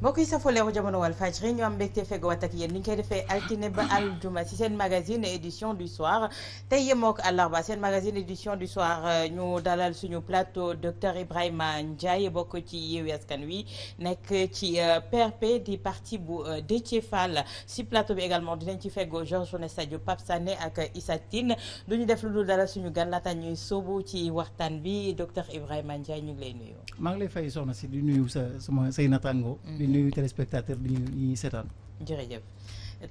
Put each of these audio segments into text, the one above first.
mbokk yi safoo leeru jamono Walfadjri ñu am mbégte feggowaat ak yéen ni ñu koy defee altine ba aljuma ci seen magazine édition du soir tey yemook àllarba seen magazine édition du soir ñu dalal suñu plateau docteur Ibrahima Ndiaye bokk ci Yewwi Askan Wi nekk ci PRP di parti bu Déthié Fall si plateau bi également dinañ ci feggoo Georges Sadio Pape Sané ak Issa Tine du ñu def lu dul dalal suñu gan laata ñuy sóobu ci waxtaan bi docteur Ibrahima Ndiaye ñu ngi lay nuyu. maa ngi lay fay soxna si di nuyu say natango di nuyu téléspectateur di ñuy seetaan. jërëjëf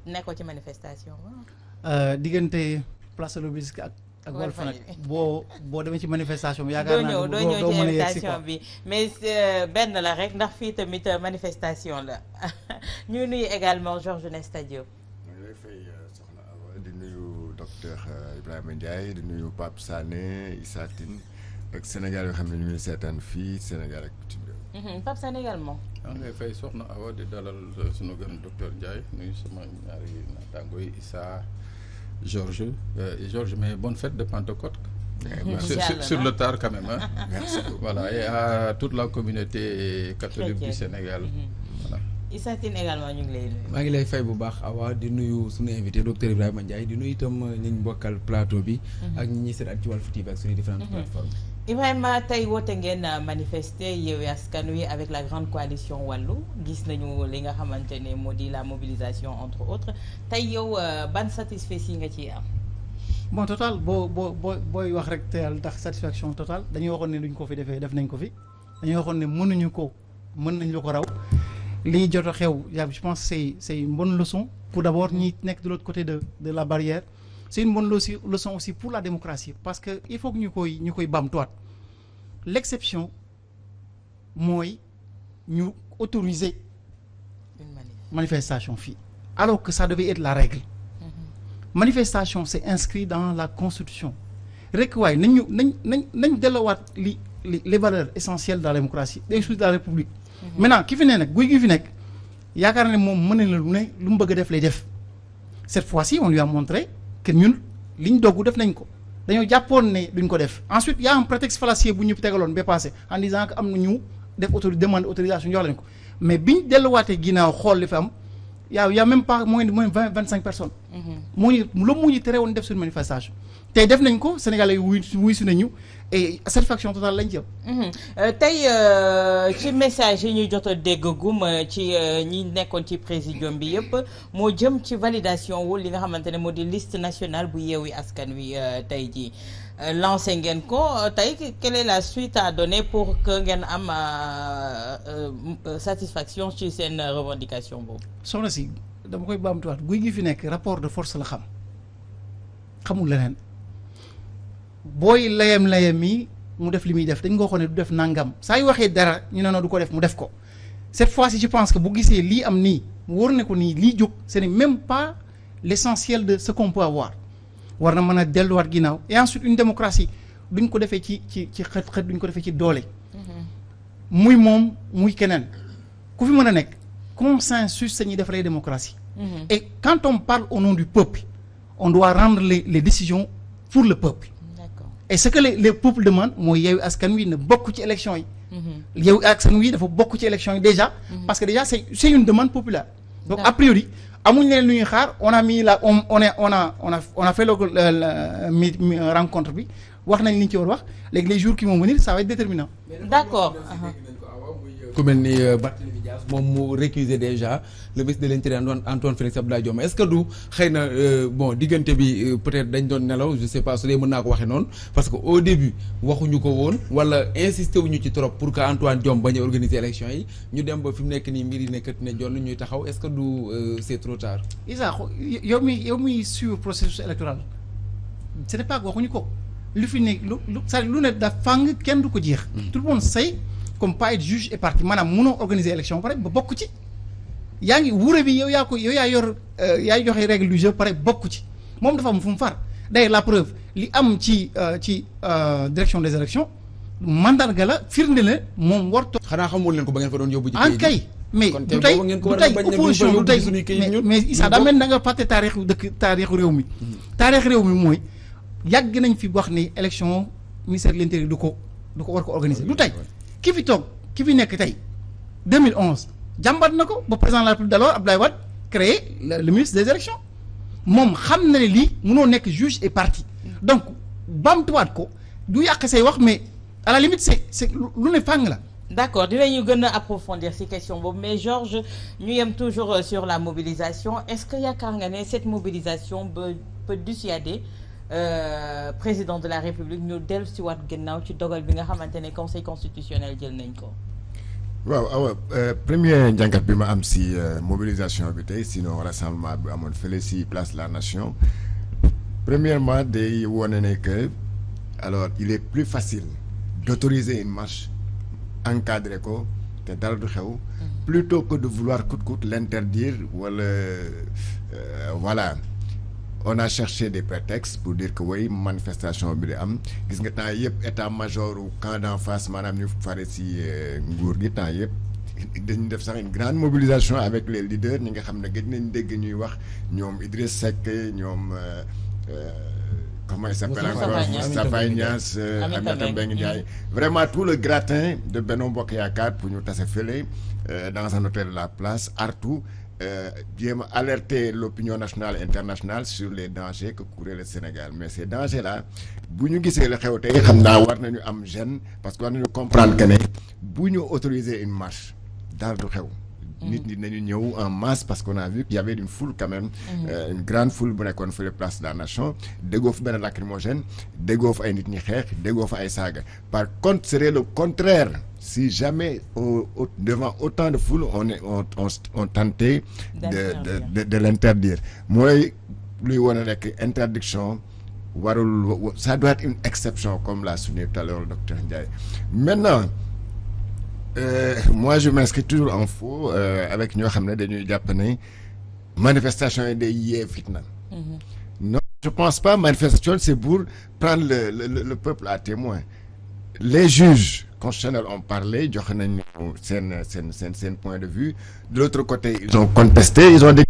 nekkoo ci manifestation diggante place de l'Obélisque ak Walf nag boo demee ci manifestation bi yaakaar naa doo ñëw ci invitation bi mais benn la rek ndax fii tamit manifestation la ñu nuyu également Georges Sadio. maa ngi lay fay soxna Awa di nuyu docteur Ibrahima Ndiaye di nuyu Pape Sané Issa Tine ak Sénégal yoo xam ne ñu ngi seetaan fii Sénégal ak bitim réew. Pape Sané également. maa ngi lay fay soxna Awa di dalal sunu gan docteur Ndiaye nuyu sama ñaari naataango yi Issa Georges mais bonne fête de Pentecôte. Sur le tard quand même hein. Merci. Voilà et à toute la communauté catholique du Sénégal. Voilà. Issa Tine également ñu ngi lay nuyu. maa ngi lay fay bu baax Awa di nuyu suñu invité docteur Ibrahima Ndiaye di nuyu itam ñi ñu bokkal plateau bi. ak ñi ñuy seet ak ci Walf TV ak suñu différentes plateformes. Ibrahima tey woote ngeen manifester Yewwi Askan Wi avec la grande coalition Wallu gis nañu li nga xamante ne moo di la mobilisation entre autres tey yow ban satisfaction nga ciy am. bon total booy wax rek te yàlla tax satisfaction totale dañuy waxoon ne duñ ko fi defee def nañ ko fi dañuy waxoon ne mën nañ lu ko raw li jot a xew je pense c'est une bonne leçon pour d'abord ñi nekk de l'autre côté de la barrière. C'est une bonne leçon aussi pour la démocratie parce que il faut que ñu koy bamtuwaat l'exception mooy ñu autoriser manifestation fii alors que ça devait être la règle. Manifestation c'est inscrit dans la constitution rek waaye nañ delluwaat les valeurs essentielles de la démocratie des choses de la république. Maintenant ki fi ne nag guy gi fi nekk yaakaar ne moom mën na lu mu bëgg a def lay def cette fois-ci on lui a montré que ñun liñ doggu def nañ ko dañoo jàppoon ne duñ ko def ensuite y a un prétexte fallacieux bu ñu tegaloon ba passé en disant que am na ñu def demande autorisation jox lañ ko mais biñ delluwaatee ginnaaw xool li fi am y a même pas moins de 25 personnes. moo ñu tere woon def suñu manifestation tey def nañ ko Sénégalais yi wuy si nañu et satisfaction totale lañ ci am. tey ci message yi ñuy jot a dégg gum ci ñi nekkoon ci présidium bi yëpp moo jëm ci validation wu li nga xamante ne moo di liste nationale bu Yewwi Askan Wi tey jii lancé ngeen ko tey quelle est la suite à donner pour que ngeen am satisfaction ci seen revendication boobu. soxna si dama koy baamtuwaat guy gi fi nekk rapport de force la xamul leneen. booy layam yi mu def li muy def dañ nga waxoon ne du def nangam saa yu waxee dara ñu ne du ko def mu def ko cette fois-ci je pense que bu gisee lii am nii mu wóor ne ko nii lii jóg ce n'est même pas l'essentiel de ce qu'on peut avoir war na mën a delluwaat ginnaaw et ensuite une démocratie duñ ko defee ci xët duñ ko defee ci doole. muy moom muy keneen ku fi mën a nekk consensus sañuy defaree démocratie. et quand on parle au nom du peuple on doit rendre les décisions pour le peuple. Et ce que les peuples demandent mooy Yewwi Askan Wi na bokk ci élection yi. Yewwi Askan Wi dafa bokk ci élection yi déjà. parce que déjà c'est une demande populaire. donc a priori amuñ leen lu ñuy xaar on a mis on a fait la rencontre bi wax nañ li ñu ci war wax léegi les jours qui vont venir ça va être déterminant. d'accord. ku mel ni Barthélémy Dias moom mu récuser déjà le ministre de l'Intérieur Antoine Félix Abdoulaye Diome est-ce que du xëy na bon diggante bi peut-être dañ doon nelaw je sais pas su dee mën naa ko waxee noonu parce que au début waxuñu ko woon wala insister wuñu ci trop pour que Antoine Diome bañ a organiser élection yi ñu dem ba fi mu nekk nii mbir yi nekkat ne jonn ñuy taxaw est-ce que du c'est trop tard. Issa yow mi suivre processus électoral ce n'est pas waxuñu ko lu fi ne lu ne da fàng kenn du ko jeex. tout le monde sait comme pas être juge et partie maanaam mënoo organiser élection ba pare ba bokk ci yaa ngi wuure bi yow yaa yor yaay joxe règle du jeu pare bokk ci moom dafa am fu mu far d'ailleurs la preuve li am ci direction des élections mandarga la firnde la moom warto xanaa xamul leen ko ba ngeen fa doon yóbbu. en kay mais du tey opposition du tey mais Issa daa mel da nga fàtte taarixu réew mi. taarixu réew mi mooy yàgg nañ fi wax ni élection ministère de l'Intérieur du ko war ko organiser du tey. ki fi nekk tey 2011 jàmbat na ko ba président de la République d'alors Abdoulaye Wade créé le ministre des élections moom xam na ne lii mënoo nekk juge et partie donc bamtuwaat ko du yàq say wax mais à la limite c'est lu ne fàng la. d'accord dinañu gën a approfondir ci question boobu mais Georges ñu yem toujours sur la mobilisation est-ce que yaakaar nga ne cette mobilisation peut dissuader président de la République ñu dellu si waat gannaaw ci dogal bi nga xamante ne conseil constitutionnel jël nañ ko. waaw awa premier njàngat bi ma am si mobilisation bi tey sinon rassemblement bi amoon fële si place de la nation premièrement day wone ne que alors il est plus facile d'autoriser une marche encadrer ko te dara du xew plutôt que de vouloir coûte que coûte l'interdire wala voilà on a cherché des prétextes pour dire que oui manifestation bi di am gis nga temps yëpp état-major ou camp d'en face maanaam ñu fare si nguur gi temps yëpp dañu def sax une grande mobilisation avec les leaders ñi nga xam ne gëj nañ dégg ñuy wax ñoom Idriss Seck ñoom comment il s'appelle encore Moustapha Niasse Aminata Mbengue Ndiaye vraiment tout le gratin de Benno Bokk Yaakaar pour ñu tase fële dans un hôtel de la place artu jéem a alerter l'opinion nationale et internationale sur les dangers que courait le Sénégal mais ces dangers là bu ñu gisee la xew tey xam naa war nañu am gêne parce que war nañu comprendre que ne bu ñu autoriser une marche dara du xew nit ñi nañu ñëw en masse parce qu'on a vu qu'il y avait une foule quand même une grande foule bu nekkoon fële place de la nation déggoo fa benn lacrymogène déggoo fa ay nit ñi xeex déggoo fa ay saaga par contre serait le contraire si jamais devant autant de foule on tentait de l'interdire mooy luy wane nekk interdiction warul ça doit être une exception comme l'a souligné tout à l'heure le docteur Ndiaye maintenant moi je m'inscris toujours en faux avec ñoo xam ne dañuy jàpp ne manifestation yi day yee fitna non je pense pas manifestation c'est pour prendre le peuple à témoin les juges constitutionnels ont parlé joxe nañ seen point de vue de l'autre côté ils ont contesté ils ont dit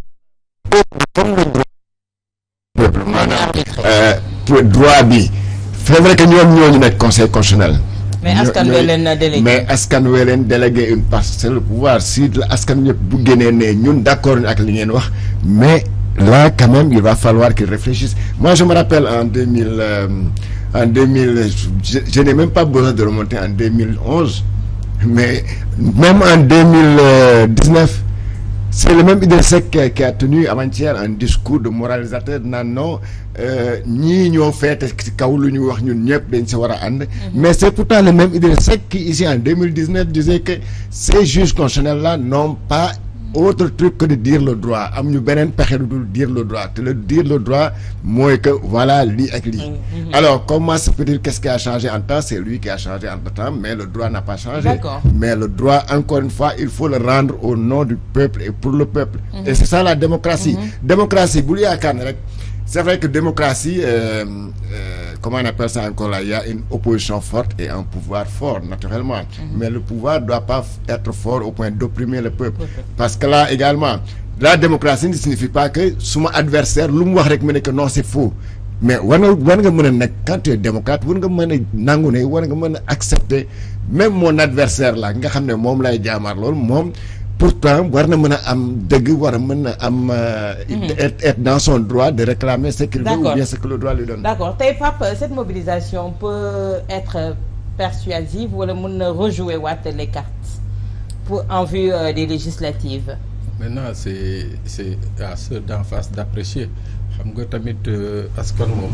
comme le peuple maanaam droit bi c'est vrai que ñoom ñooñu nekk conseil constitutionnel mais askan wi leen na délégué mais askan wi leen délégué une parcelle du pouvoir si la askan ñëpp bu génnee ne ñun d'accord ak li ngeen wax mais là quand même il va falloir qu'ils réfléchissent moi je me rappelle en 2000 je n'ai même pas besoin de remonter en 2011 mais même en 2019 c'est le même Idriss Seck qui a tenu avant-hier un discours de moralisateur naan non ñii ñoo feete ci kaw lu ñu wax ñun ñëpp dañ si war a ànd mais c'est pourtant le même Idriss Seck qui ici en 2019 disait que ces juges constitutionnels là n'ont pas autre truc que de dire le droit am ñu beneen pexe lu dul dire le droit te le dire le droit mooy que voilà lii ak lii alors comment se peut-il qu'est-ce qui a changé en temps c'est lui qui a changé entre temps mais le droit n'a pas changé mais le droit encore une fois il faut le rendre au nom du peuple et pour le peuple et c'est ça la démocratie démocratie bul yaakaar ne rek c'est vrai que démocratie comment on appelle ça encore là il y a une opposition forte et un pouvoir fort naturellement mais le pouvoir doit pas être fort au point d'opprimer le peuple parce que là également la démocratie ne signifie pas que suma adversaire lu mu wax rek mu ne que non c'est faux mais war nga mën a nekk quand tu es démocrate war nga mën a nangu ne war nga mën a accepter même mon adversaire là nga xam ne moom lay jaamaar loolu moom pourtant war na mën a am dëgg war a mën a am être dans son droit de réclamer ce qu'il veut ou bien ce que le droit lui donne. D'accord tey Pape cette mobilisation peut être persuasive wala mën na rejouer waat les cartes pour en vue des législatives. Maintenant c'est à ceux d'en face d'apprécier xam nga tamit askan moom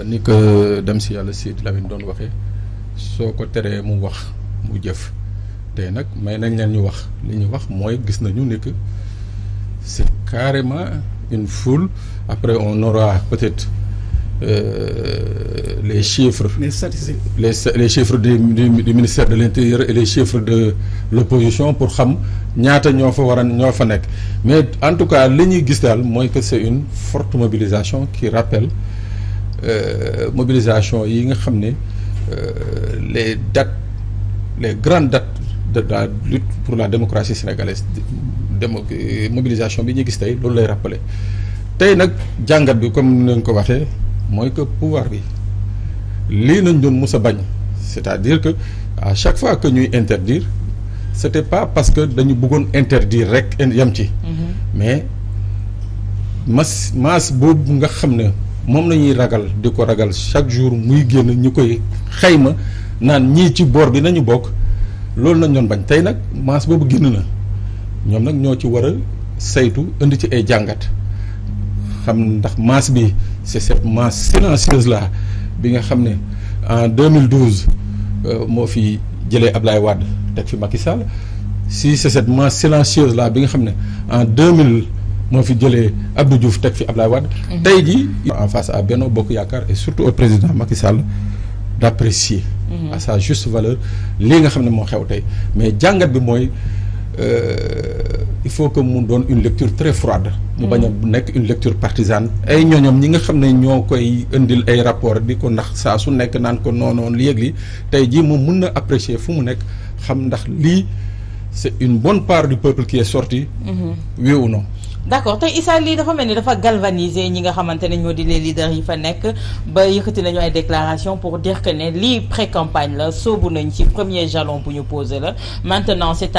ni ko dem si yàlla Sidy Lamine doon waxee soo ko teree mu wax mu jëf. tey nag may nañ leen ñu wax li ñu wax mooy gis nañu ne que c'est carrément une foule après on aura peut-être les chiffres les statistiques les chiffres du ministère de l'Intérieur et les chiffres de l'opposition pour xam ñaata ñoo fa nekk mais en tout cas li ñuy gis daal mooy que c'est une forte mobilisation qui rappelle mobilisation yi nga xam ne les grandes dates de la lutte pour la démocratie sénégalaise mobilisation bi ñu gis tey loolu lay rappeler tey nag jàngat bi comme ni nga ko waxee mooy que pouvoir bi lii nañ doon mus a bañ c'est-à-dire que à chaque fois que ñuy interdire c'était pas parce que dañu bëggoon interdire rek yam ci. mais masse boobu nga xam ne moom la ñuy ragal di ko ragal chaque jour muy génn ñu koy xayma naan ñii ci boor bi nañu bokk loolu lañ doon bañ tey nag masse boobu génn na ñoom nag ñoo ci war a saytu indi ci ay jàngat xam ndax masse bi c'est cette masse silencieuse là bi nga xam ne en 2012 moo fi jëlee Ablaye Wade teg fi Macky Sall si c'est cette masse silencieuse là bi nga xam ne en 2000 moo fi jëlee Abdou Diouf teg fi Ablaye Wade. tey jii en face à Benno Bokk Yaakaar et surtout au président Macky Sall d'apprécier à sa juste valeur lii nga xam ne moo xew tey mais jàngat bi mooy il faut que mu doon une lecture très froide. mu bañ a nekk une lecture partisane. ay ñooñam ñi nga xam ne ñoo koy indil ay rapport di ko ndax saa su nekk naan ko non li yëg li tey jii moom mun na apprécier fu mu nekk xam ndax lii c'est une bonne part du peuple qui est sorti. oui ou non. d'accord tey Issa lii dafa mel ni dafa galvaniser ñi nga xamante ne ñoo di les leaders yi fa nekk ba yëkkati nañu ay déclaration pour dire que ne lii pré-campagne la soobu nañ ci premier jalon bu ñu posé la maintenant c'est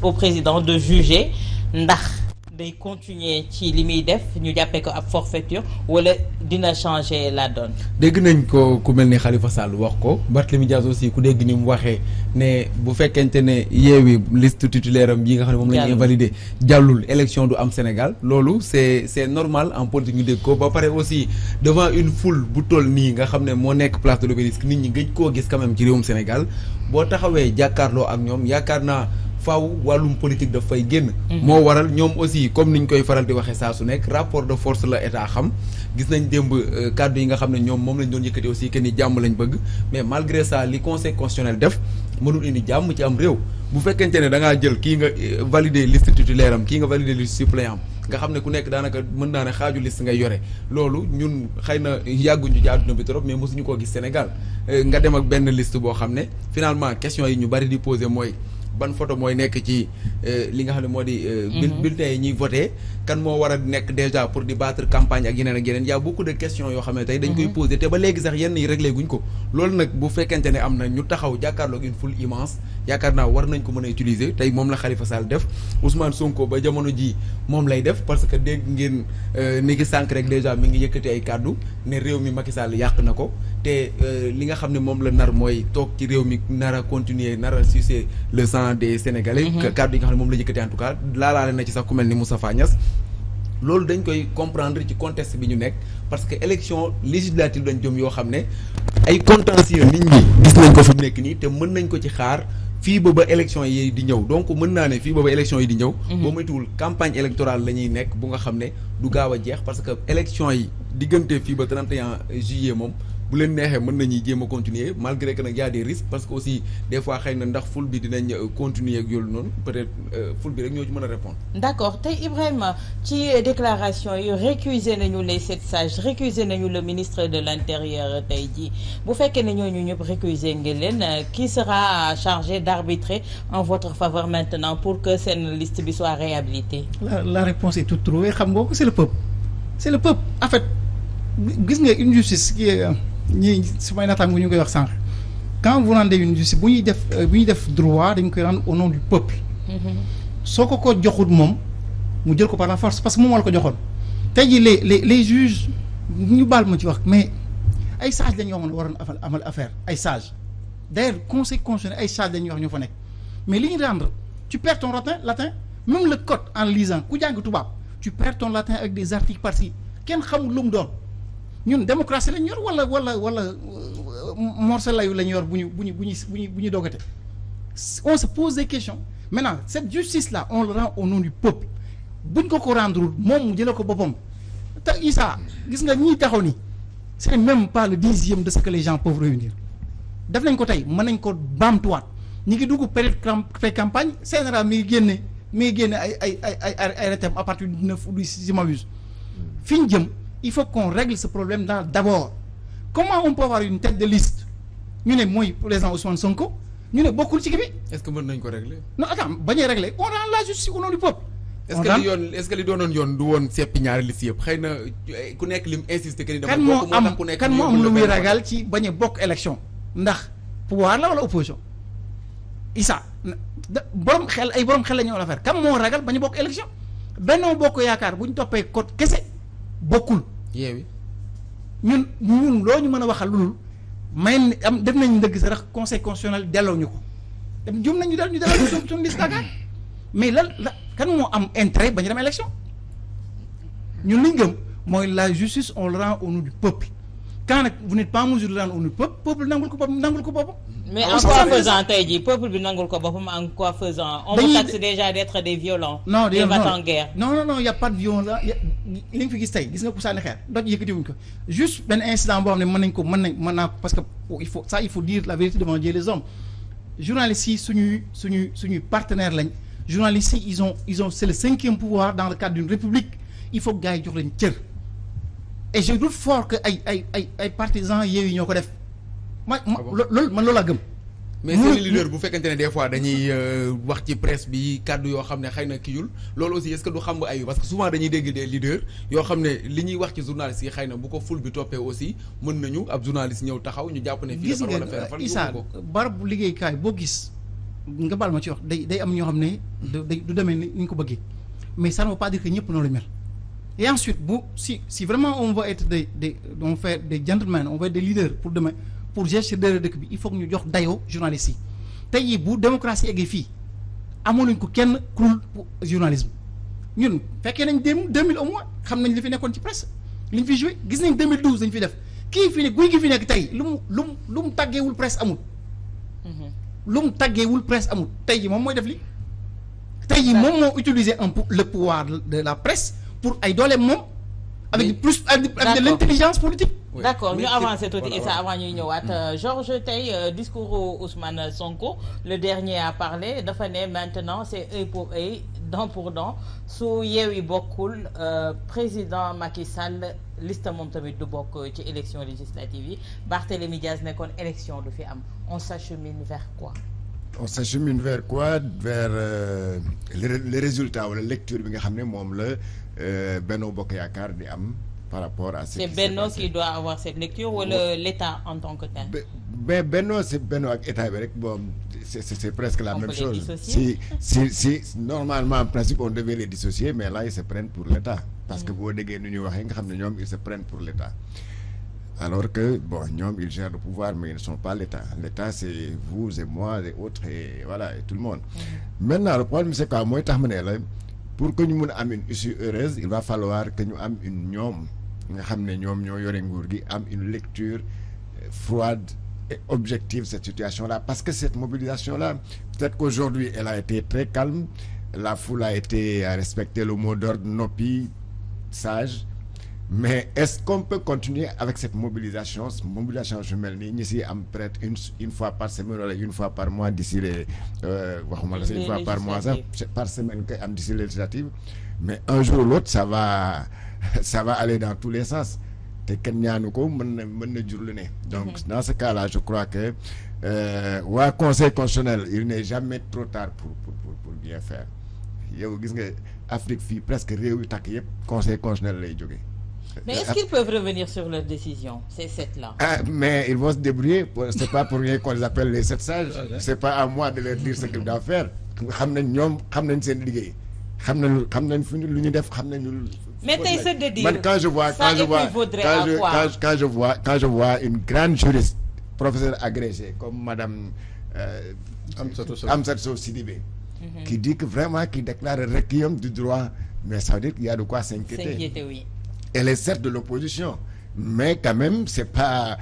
au président de juger ndax day continuer ci li muy def ñu jàppee ko ab forfaiture wala dina changer la donne. dégg nañ ko ku mel ni Khalifa Sall wax ko Barthélémy Dias aussi ku dégg ni mu waxee ne bu fekkente ne Yewwi liste titulaire am yi nga xam ne moom la ñu invalidé jàllul élection du am Sénégal loolu c'est normal en politique ñu dégg ko ba pare aussi devant une foule bu toll nii nga xam ne moo nekk place de l'Obélisque nit ñi gëj koo gis quand même ci réewum Sénégal boo taxawee jàkkaarloo ak ñoom yaakaar naa faaw wàllum politique daf fay génn. moo waral ñoom aussi comme niñ koy faral di waxee saa su nekk rapport de force la état xam gis nañ démb kàddu yi nga xam ne ñoom moom lañ doon yëkkati aussi que ni jàmm lañ bëgg mais malgré ça li conseil constitutionnel def mënul indi jàmm ci am réew bu fekkente ne da ngaa jël kii nga valider liste titulaire am kii nga valider liste suppléant am nga xam ne ku nekk daanaka mën naa ne xaaju liste ngay yore loolu ñun xëy na yàgguñu ci àdduna bi trop mais mosuñu koo gis Sénégal nga dem ak benn liste boo xam ne finalement question yi ñu bari di poser mooy. ban photo mooy nekk ci li nga xam ne moo di bulletins yi ñuy voté kan moo war a nekk déjà pour di battre campagne ak yeneen ak yeneen y a beaucoup de questions yoo xam ne tey dañ koy poser te ba léegi sax yenn yi réglé guñ ko loolu nag bu fekkente ne am na ñu taxaw jàkkaarloog une foule immense yaakaar naa war nañ ko mën a utiliser tey moom la Khalifa Sall def Ousmane Sonko ba jamono ji moom lay def parce que dégg ngeen ni ngi sànq rek déjà mi ngi yëkkati ay kàddu ne réew mi Macky Sall yàq na ko te li nga xam ne moom la nar mooy toog ci réew mi nar a continuer nar a sucer le sang des Sénégalais. kàddu yi nga xam ne moom la yëkkati en tout cas laalaale na ci sax ku mel ni Moustapha Niasse loolu dañ koy comprendre ci contexte bi ñu nekk parce que élection législative lañ jëm yoo xam ne ay contentieux nit ñi gis nañ ko fi mu nekk nii te mën nañ ko ci xaar fii ba élection yi di ñëw donc mën naa ne fii ba élection yi di ñëw boo moytuwul campagne électorale la ñuy nekk bu nga xam ne du gaaw a jeex parce que élection yi diggante fii ba 31 juillet moom bu leen neexee mën nañuy jéem a continuer malgré que nag y a des risques parce que aussi des fois xëy na ndax foule bi dinañ continuer ak yoolu noonu peut-être foule bi rek ñoo ci mën a répondre. d'accord tey Ibrahima ci déclaration yi récuser nañu les 7 sages récuser nañu le ministre de l'intérieur tey jii bu fekkee ne ñooñu ñëpp récuser ngeen leen qui sera chargé d'arbitrer en votre faveur maintenant pour que seen liste bi soit réhabilitée. La réponse est toute trouvée xam nga ko c'est le peuple en fait gis nga une justice qui est ñii su may naataango ñu koy wax sànq quand vous rendez une justice bu ñuy def droit dañ koy rendre au nom du peuple. soo ko joxut moom mu jël ko par la force parce que moom moo la ko joxoon. tey jii les juges ñu baal ma ci wax mais ay sages lañ yoo waroon amal affaire ay sages d'ailleurs conseil constitutionnel ay sages lañ wax ñoo fa nekk mais li ñu rendre tu perds ton latin même le code en lisant ku jàng tubaab tu perds ton latin avec des articles par-ci kenn xamul lu mu doon. ñun démocratie lañ yor wala morceau layu lañ yor bu ñu dogate on se pose des questions maintenant cette justice là on le rend au nom du peuple buñ ko rendre moom mu jëlee ko boppam te Issa gis nga ñiy taxaw ni c'est même pas le 10e de ce que les gens peuvent réunir def nañ ko tey mën nañ ko baamtuwaat ñi ngi dugg période pré-campagne général mi ngi génne ay rétem à partir du 9 ou du 6 m'abuse fi ñu jëm. Il faut qu'on règle ce problème d'abord. Comment on peut avoir une tête de liste ñu ne mooy président Ousmane Sonko ñu ne bokkul ci kii bi. est-ce que mën nañ ko régler. non attends bañ a régler on rend la justice au nom du peuple. est-ce que li doonoon yoon du woon seppi ñaari liste yëpp xëy na ku nekk lim insister que ni dama bokk kan moo am lu muy ragal ci bañ a bokk élection ndax pouvoir la wala opposition Issa borom xel ay borom xel la ñu war a faire kam moo ragal ba ñu bokk élection Benno Bokk Yaakaar bu ñu toppee code kese bokkul. Yewwi ñun loo ñu mën a waxal loolu may am def nañ ndëgg sa rax conseil constitutionnel delloo ñu ko dem jum nañ ñu delloo suñu liste Dakar mais lan la kan moo am intérêt ba ñu dem élection ñun li ñu gëm mooy la justice on le rend au nom du peuple quand nag vous n'êtes pas en mesure de rendre au nom du peuple nangul ko boppam. mais en quoi faisant tey jii peuple bi nangul ko boppam en quoi faisant. on vous taxe déjà d'être des violents. non des va-t-en-guerre. non y a pas de violence li nga fi gis tey gis nga ko sànni xeer doj yëkkatiwuñ ko juste benn incident boo xam ne mën naa ko parce que il faut dire la vérité devant Dieu les hommes journalistes yi suñuy partenaires lañ journalistes yi ils ont c'est le 5e pouvoir dans le cadre d'une république il faut que gars yi jox leen cër et je doute fort que ay partisans Yewwi ñoo ko def loolu laa gëm. mais seen leader bu fekkente ne des fois dañuy wax ci presse bi kàddu yoo xam ne xëy na kiyul loolu aussi est-ce que du xam nga ay parce que souvent dañuy dégg des leaders yoo xam ne li ñuy wax ci journaliste yi xëy na bu ko ful bi toppee aussi mën nañu ab journaliste ñëw taxaw ñu jàpp ne. fii la war a fekk Issa barab bu liggéeykaay boo gis nga baal ma ci wax day am ñoo xam ne du demee ni ñu ko bëggee mais ça ne veut pas dire que ñëpp noonu la mel. Et ensuite si vraiment on veut être on fait des gentlemen on veut être des leaders pour demain pour gestion de dëkk bi il faut que ñu jox dayoo journalistes yi tey jii bu démocratie eggee fii amoon ko kenn kurul journalisme ñun fekkee nañ 2000 au moins xam nañ li fi nekkoon ci presse li ñu fi joué gis nañ 2012 dañ fi def kii fi ne guy gi fi nekk tey lu mu tàggeewul presse amul. lu mu tàggeewul presse amul tey jii moom mooy def li tey jii moom moo utiliser le pouvoir de la presse pour ay dooleem moom. avec de l'intelligence politique. d'accord ñu avancé tuuti Issa avant ñuy ñëwaat Georges tey discours Ousmane Sonko le dernier à parler dafa ne maintenant c'est œil pour œil dent pour dent su Yewwi bokkul président Macky Sall liste moom tamit du bokk ci élection législative yi Barthélémy Diaz nekkoon élection du fi am on s'achemine vers quoi? On s'achemine vers quoi? Vers les résultats wala lecture bi nga xam ne moom la Benno Bokk Yaakaar di am par rapport à ce c'est Benno qui doit avoir cette lecture wala l'État en tant que tel. Mais Benno c'est Benno ak État bi rek bon c'est presque la même chose. Si normalement en principe on devait les dissocier mais là ils se prennent pour l'État parce que boo déggee nu ñuy waxee nga xam ne ñoom ils se prennent pour l'État alors que bon ñoom ils gèrent le pouvoir mais ils ne sont pas l'État. L'État c'est vous et moi et autres et voilà et tout le monde. Maintenant le problème c'est quoi mooy tax ma ne la pour que ñu mun a am une issue heureuse il va falloir que ñu am une ñoom nga xam ne ñoom ñoo yore nguur gi am une lecture froide et objective cette situation-là parce que cette mobilisation-là peut-être qu'aujourd'hui elle a été très calme la foule a respecté le mot d'ordre noppi sage mais est-ce qu'on peut continuer avec cette mobilisation su mel nii ñi si am peut-être une fois par semaine wala une fois par mois d'ici les waxuma la une fois par mois sax par semaine kay am d'ici les législatives mais un jour ou l'autre ça va aller dans tous les sens te kenn ñaanu ko mën na jur lu ne donc dans ce cas-là je crois que waa conseil constitutionnel il n'est jamais trop tard pour bien faire yow gis nga Afrique fii presque réew yu takk yëpp conseil constitutionnel lay jógee. Mais est-ce qu'ils peuvent revenir sur leur décision, ces 7-là? Mais ils vont se débrouiller. C'est pas pour rien qu'on les appelle les 7 sages. C'est pas à moi de leur dire ce qu'ils doivent faire. xam nañ ñoom xam nañ seen liggéey xam nañ fu lu ñu def xam nañ. Mais tey c'est de dire. Man quand je vois une grande juriste professeure agrégée comme madame Amsatou Sow Sidibé qui dit que vraiment qui déclare le requiem du droit mais ça veut dire qu'il y a de quoi s'inquiéter. Oui. Elle est certes de l'opposition mais quand même c'est pas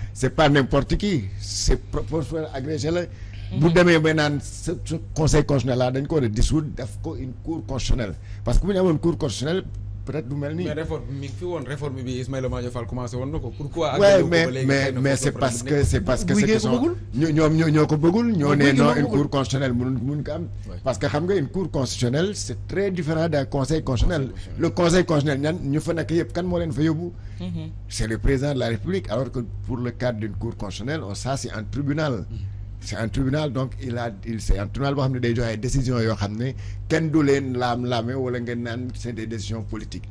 n'importe qui c'est professeur agrégé la bu demee ba naan ce conseil constitutionnel là dañ ko war a dissoudre def ko une cour constitutionnelle parce que bu ñu amoon cour constitutionnelle peut-être du mel nii. mais réforme mi ngi fi woon réforme bi Ismaïla Madior Fall commencé woon na ko pourquoi. mais c'est parce que ce qui sont ñoo ko bëggul ñoo ne non une cour constitutionnelle mun ko am. parce que xam nga une cour constitutionnelle c'est très différent d'un conseil constitutionnel. Le conseil constitutionnel ñu fa nekk yëpp kan moo leen fa yóbbu. c'est le président de la République alors que pour le cadre d'une cour constitutionnelle ça c'est un tribunal. c'est un tribunal donc c'est un tribunal boo xam ne day joxe décision yoo xam ne kenn du leen laam-laame wala ngeen naan c'est des décisions politiques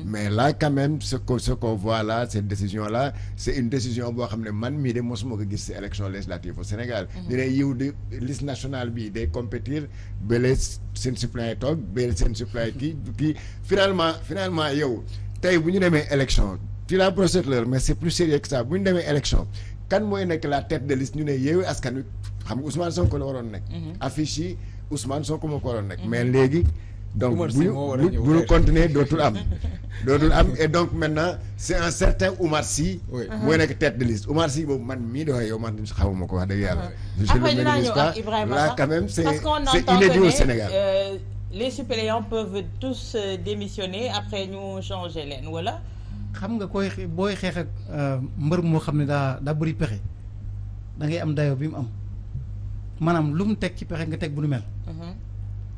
mais là quand même ce qu'on voit là cette décision là c'est une décision boo xam ne man mii de mosuma ko gis ci élection législative au Sénégal. ñu ne yiw de liste nationale bi day compétir bële seen suppléant toog bële seen suppléant kii finalement yow tey bu ñu demee élection tu la procédure mais c'est plus sérieux que ça bu ñu demee élection kan mooy nekk la tête de liste ñu ne Yewwi Askan Wi xam nga Ousmane Sonko la waroon nekk. affiche yi Ousmane Sonko moo ko waroon nekk. mais léegi. donc bu ñu continuer dootul am et donc maintenant c'est un certain Oumar Sy mooy nekk tête de liste Oumar Sy boobu man mii doxee yow man xamuma ko wax dëgg yàlla je le minimise pas là quand même c'est inédit au Sénégal les suppléants peuvent tous démissionner après ñu changer leen wala xam nga booy xeex ak mbër moo xam ne daa bëri pexe da ngay am dayo bi mu am maanaam lu mu teg ci pexe nga teg bu nu mel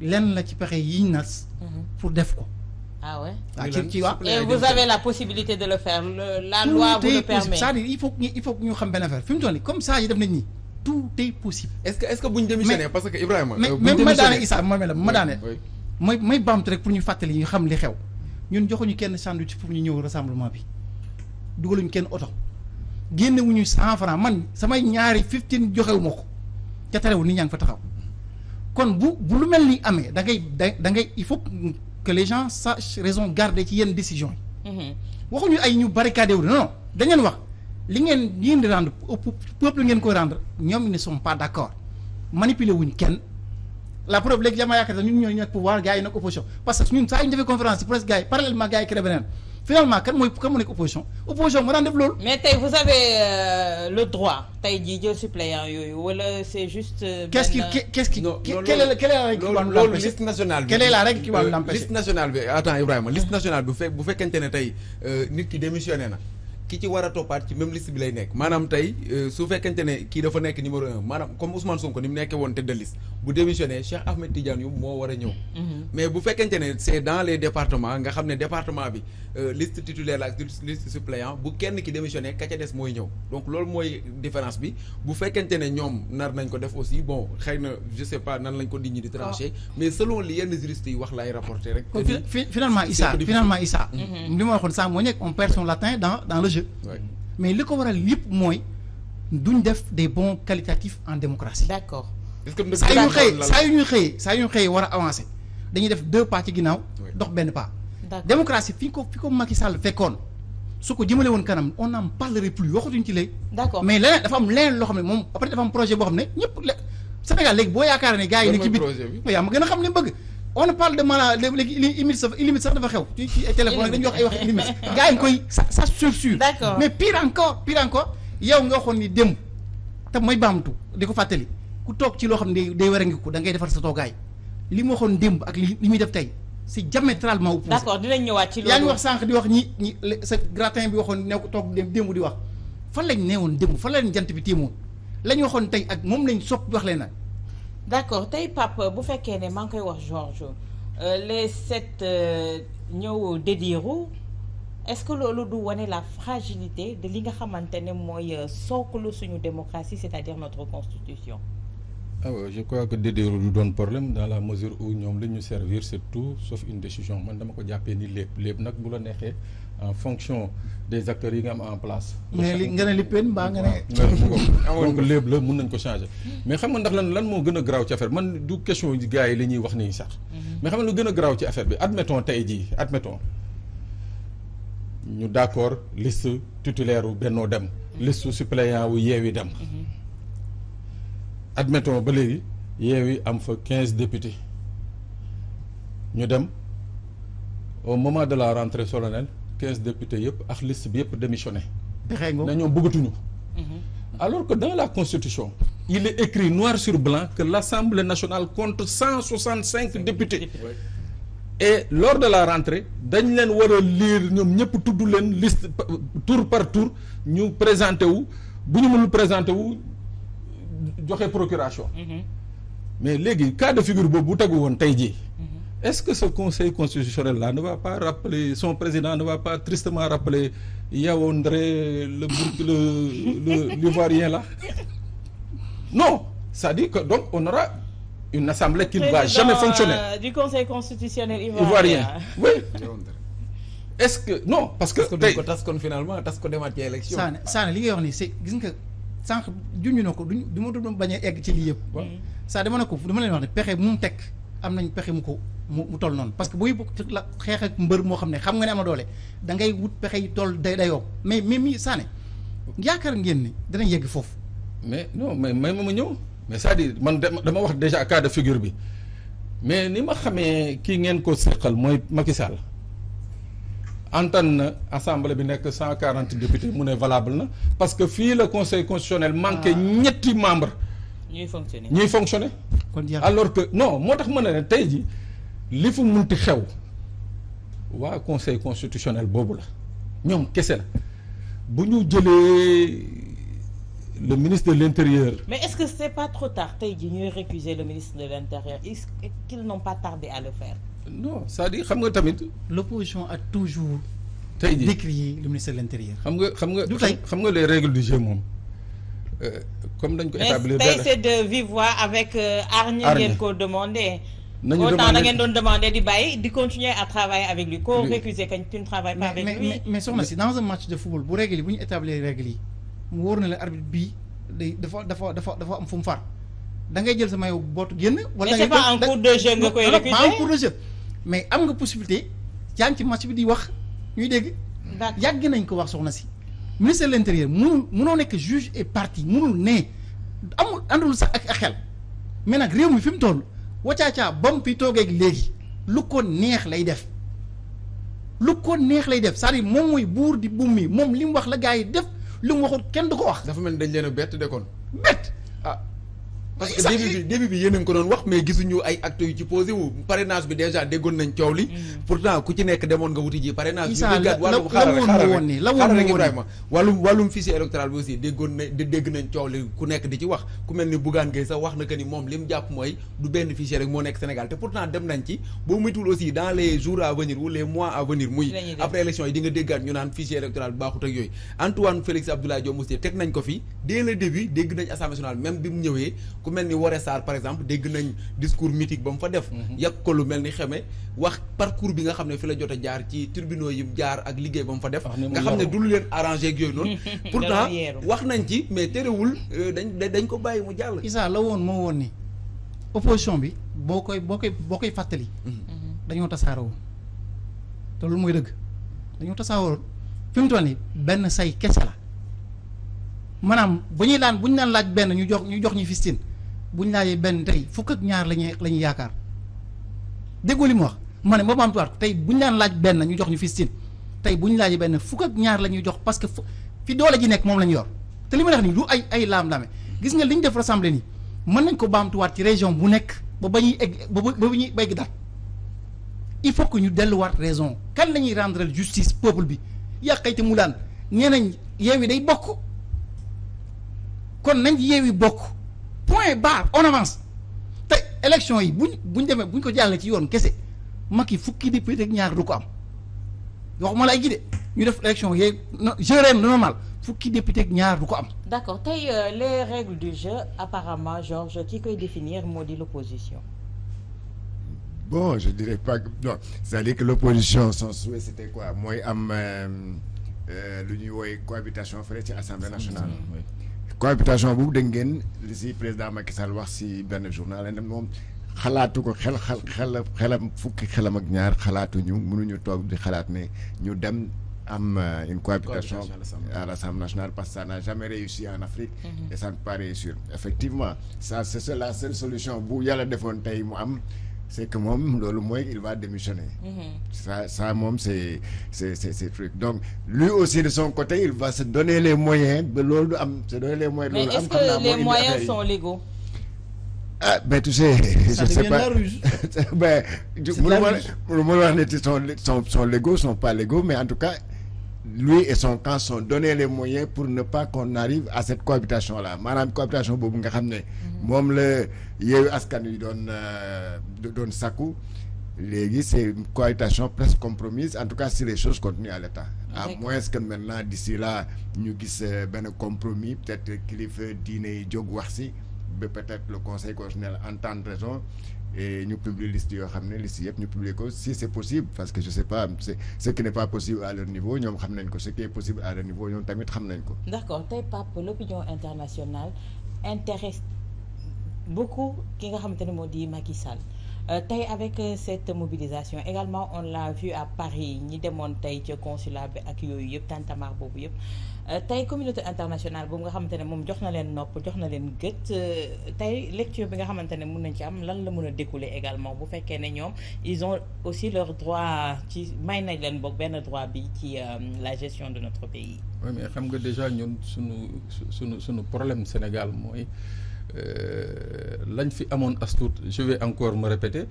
lenn la ci pexe yiñ nas pour def ko. Ah ouais. ci waa. Et vous avez la possibilité de le faire la loi vous le permet. c'est-à-dire il faut que ñu xam benn affaire fi mu toll nii comme ça yi def nañ nii tout est possible. est-ce que bu ñu démissionné parce que Ibrahima. mais ma daane Issa ma daane. may baamtu rek pour ñu fàttali ñu xam li xew ñun joxuñu kenn sandwich pour ñu ñëw rassemblement bi dugaluñu kenn oto génnewuñu 100 francs man samay ñaari 15 joxewu ma ko ca terewul nit ñaa ngi fa taxaw. kon bu lu mel ni amee da ngay il faut que les gens sachent raison garder ci yenn décision yi. waxuñu ay ñu barricadé wu non dañ leen wax li ngeen di rendre peuple ngeen koy rendre ñoom ils ne sont pas d'accord manipuler wuñ kenn la preuve léegi jamaa yaakaar ñun ñoo nekk pouvoir gars yi nekk opposition parce que ñun saa yu ñu defee conférence presse gars yi parallèlement gars yi créé beneen finalement kan mu nekk opposition moo daan def loolu. mais tey vous avez le droit tey jii jël suppléant yooyu wala c'est juste. qu'est-ce qui quelle est la règle qui va nous loolu liste nationale bi. quelle est la règle qui va nous l'empêcher. liste nationale bi attends Ibrahima liste nationale bi bu fekkente ne tey nit ki démissionné na. ki ci war a toppaat ci même liste bi lay nekk maanaam tey su fekkente ne kii dafa nekk numéro 1 maanaam comme Ousmane Sonko ni mu nekkee woon tête de liste bu démissionné Cheikh Ahmed Tidiane Youm moo war a ñëw. mais bu fekkente ne c'est dans les départements nga xam ne département bi liste titulaire la ak liste suppléant bu kenn ki démissionné ka ca des mooy ñëw donc loolu mooy différence bi bu fekkente ne ñoom nar nañ ko def aussi bon xëy na je sais pas nan lañ ko nit ñi di trancher mais selon li yenn juristes yi wax laay rapporter rek. finalement Issa li ma waxoon sànq moo nekk on perd son latin dans le jeu. Ouais. mais li ko waral yëpp mooy duñ def des bons qualitatifs en démocratie. D'accord. est-ce que saa yu ñuy xëyee war a avancer dañuy def 2 pas ci ginnaaw. dox benn pas. démocratie fi ko Macky Sall fekkoon su ko jëmale woon kanam on n'en parlerait plus waxatuñ ci léegi. D'accord mais leneen dafa am leneen loo xam ne moom après dafa am projet boo xam ne ñëpp Sénégal léegi boo yaakaar ne gars yi ne ci biir yaa ma gën a xam li mu bëgg. on parle de malade léegi limite sax dafa xew ci téléphone dañuy wax ay wax limite gars yi koy ça sûr. D'accord. mais pire encore yow nga waxoon ni démb te mooy baamtu di ko fàttali ku toog ci loo xam ne day war a ngi ko da ngay defar sa toogaay li mu waxoon démb ak li muy def tey c'est diamétralement opposé. D'accord dinañ ñëwaat ci loolu. yaa ngi wax sànq di wax ñi sa gratin bi waxoon ne ko toog démb di wax fan lañ neewoon démb fan lañ jant bi téemoon lañ waxoon tey ak moom lañ sopp wax leen nag. D'accord tey Pape bu fekkee ne maa ngi koy wax Georges les 7 ñëw dédiru est-ce que loolu du wane la fragilité de li nga xamante ne mooy sooklu suñu démocratie c'est-à-dire notre constitution. Ah ouais, je crois que dédiru du doon problème dans la mesure où ñoom li ñu servir c'est tout sauf une décision man dama ko jàppee ni lépp nag bu la neexee en fonction des acteurs yi nga am en place. mais li nga ne li pen mbaa nga ne. donc lépp la mun nañ ko changer. mais xam nga ndax lan moo gën a garaaw ci affaire man du question gars yi la ñuy wax nii sax. mais xam nga lu gën a garaaw ci affaire bi admettons tey jii ñu d'accord liste titulaire wu Benno dem. liste suppléant wu Yewwi dem. admettons ba léegi Yewwi am fa 15 députés ñu dem au moment de la rentrée solennelle 15 députés yëpp ak liste bi yëpp démissionné. na ñoom bëggatuñu. alors que dans la constitution il est écrit noir sur blanc que l'Assemblée nationale compte 165 députés. et lors de la rentrée dañ leen war a lire ñoom ñëpp tudd leen liste tour par tour ñu présenté wu bu ñu mënul présenté wu joxe procuration. mais léegi cas de figure boobu bu tegu woon tey jii. est-ce que ce conseil constitutionnel là ne va pas rappeler son président ne va pas tristement rappeler Yaoundé l'Ivoirien là non c'est-à-dire que donc on aura une assemblée qui ne va jamais fonctionner. Du conseil constitutionnel ivoirien oui. est-ce que non parce que duñ ko tas kon finalement tas ko demaat ci élection. Sané li ngay wax ni c'est gis nga sànq junj na ko du ma doon bañ a egg ci lii yëpp. ça dama ne ko dama leen wax ne pexe mu teg am nañ pexe mu ko mu toll noonu parce que booy la xeex ak mbër moo xam ne xam nga ne am na doole da ngay wut pexe yi toll dayoo mais mi Sané yaakaar ngeen ni danañ yegg foofu. mais non mais may ma ñëw mais c'est-à-dire man dama wax déjà cas de figure bi mais ni ma xamee kii ngeen ko seqal mooy Macky Sall antan na assemblée bi nekk 140 députés mu ne valable na parce que fii le conseil constitutionnel manqué ñetti membres. ñuy fonctionner kon alors que non moo tax mën na ne tey ji li fu munti xew waa conseil constitutionnel boobu la ñoom kese la bu ñu jëlee le ministre de l'intérieur. mais est-ce que c'est pas trop tard tey ji ñuy récuser le ministre de l'intérieur est-ce qu'ils n'ont pas tardé à le faire. non c'est-à-dire xam nga tamit. l'opposition a toujours. tey jii décrié le ministre de l'intérieur. xam nga les règles du jeu moom. comme dañ ko établir. mais tey c'est de vive voix avec Arñi ngeen ko demandé. nañu autant da ngeen doon demander di bàyyi di continuer à travailler avec lui. koo récuser kañ tu ne travailles pas avec lui. mais soxna si dans un match de football bu règle yi bu ñu établir règle yi mu wóor na la arbitre bii dafa am fu mu far da ngay jël sama yow bootu génn. wala mais c'est pas en cours de jeu nga koy récuser pas en cours de jeu mais am nga possibilité yaa ngi ci match bi di wax ñuy dégg. d'accord yàgg nañ ko wax soxna si. ministre de l'intérieur munoo nekk juge et partie munul ne amul àndul sax ak xel mais nag réew mi fi mu toll wacaacaa ba mu fi toogeeg léegi lu ko neex lay def c'est-à-dire moom mooy buur di buum mi moom li mu wax la gars yi def lu mu waxul kenn du ko wax. dafa mel ni dañ leen a bett de kon. bett parce que début bi yéen a ngi ko doon wax mais gisuñu ay actes yu ci posé wu parrainage bi déjà déggoon nañ coow li. pourtant ku ci nekk demoon nga wuti ji parrainage. Issa la woon Ibrahima wàllum fichier électoral bi aussi dégg nañ coow li ku nekk di ci wax ku mel ni Bougane Gueye sax wax na que ni moom li mu jàpp mooy du benn fichier rek moo nekk Sénégal te pourtant dem nañ ci boo muytul aussi dans les jours à venir ou les mois à venir muy après élection yi di nga déggaat ñu naan fichier électoral baaxut ak yooyu Antoine Félix Abdoulaye Diome aussi teg nañ ko fi dès le début dégg nañ Assemblée nationale même bi mu ñëwee ku mel ni Woré Sarr par exemple dégg nañ discours mythique ba mu fa def yàgg ko lu mel ni xeme wax parcours bi nga xam ne fi la jot a jaar ci tribunaux yi jaar ak liggéey ba mu fa def nga xam ne du lu leen arrangé ak yooyu noonu pourtant wax nañ ci mais terewul dañ ko bàyyi mu jàll. Issa la woon moo woon ni opposition bi boo koy fàttali dañoo tasaaroo te loolu mooy dëgg dañoo tasaaroo fi mu toll nii benn say kese la maanaam bu ñu naan laaj benn ñu jox ñu fistin bu ñu laajee benn tey fukk ak ñaar lañuy yaakaar déggoo li mu wax ma ne ma baamtuwaat tey bu ñu naan laaj benn ñu jox ñu fistin tey bu ñu laajee benn fukk ak ñaar la ñuy jox parce que fi doole ji nekk moom la ñu yor te li ma wax nii du ay laam-laame gis nga li ñu def rassemblée nii mën nañ ko baamtuwaat ci région bu nekk ba ñuy egg ba ñuy begg daal il faut que ñu delluwaat raison kan la ñuy rendre justice peuple bi yàqayte mu daan nee nañ Yewwi day bokk kon nañ Yewwi bokk point barre on avance te élection yi buñ demee buñ ko jàllee ci yoon kese Macky fukki député ak ñaar du ko am waxuma la ay gi de ñu def élection yee gérer normal fukki député ak ñaar du ko am. d'accord tey les règles du jeu apparemment Georges ki koy définir moo di l'opposition. Bon, je dirais pas que non, c'est-à-dire que l'opposition son souhait c'était quoi mooy am lu ñuy woowee cohabitation fële ci Assemblée nationale. cohabitation boobu dégg ngeen li si président Macky Sall wax si benn journal la moom xalaatu ko xelam fukki xelam ak ñaar xalaatuñu mënuñu toog di xalaat ne ñu dem am une cohabitation à l'Assemblée nationale parce que ça n'a jamais réussi en Afrique et ça ne peut pas réussir effectivement ça c'est la seule solution bu yàlla defoon tey mu am c'est que moom loolu mooy il va démissionner ça moom c'est truc donc lui aussi de son côté il va se donner les moyens ba loolu du am se donner les moyens loolu am mais est-ce que les moyens sont légaux? Ah ben tu sais je sais pas ben mënu ma wax ne sont légaux sont pas légaux mais en tout cas lui et son camp sont donné les moyens pour ne pas qu'on arrive à cette cohabitation là maanaam cohabitation boobu nga xam ne moom la Yewwi Askan Wi doon sàkku léegi c'est une cohabitation presque compromise en tout cas si les choses continuent à l'état à moins que maintenant d'ici là ñu gis benn compromis peut-être kilifa diine yi jóg wax si ba peut-être le conseil constitutionnel entendre raison et ñu publier liste yoo xam ne liste yëpp ñu publier ko si c'est possible parce que je sais pas c'est ce qui n'est pas possible à leur niveau ñoom xam nañ ko ce qui est possible à leur niveau ñoom tamit xam nañ ko. D'accord tey Pape l'opinion internationale intéresse beaucoup ki nga xamante ne moo di Macky Sall. Tey avec cette mobilisation également on l'a vu à Paris ñi demoon tey ca consulat bi ak yooyu yëpp tantamar boobu yëpp tey communauté internationale boobu nga xamante ne moom jox na leen nopp jox na leen gët tey lecture bi nga xamante ne mun nañ ci am lan la mën a découler également bu fekkee ne ñoom ils ont aussi leur droit ci may nañ leen boog benn droit bi ci la gestion de notre pays. Oui mais xam nga déjà ñun sunu problème Sénégal mooy. Lañ fi amoon as tuut je vais encore me répéter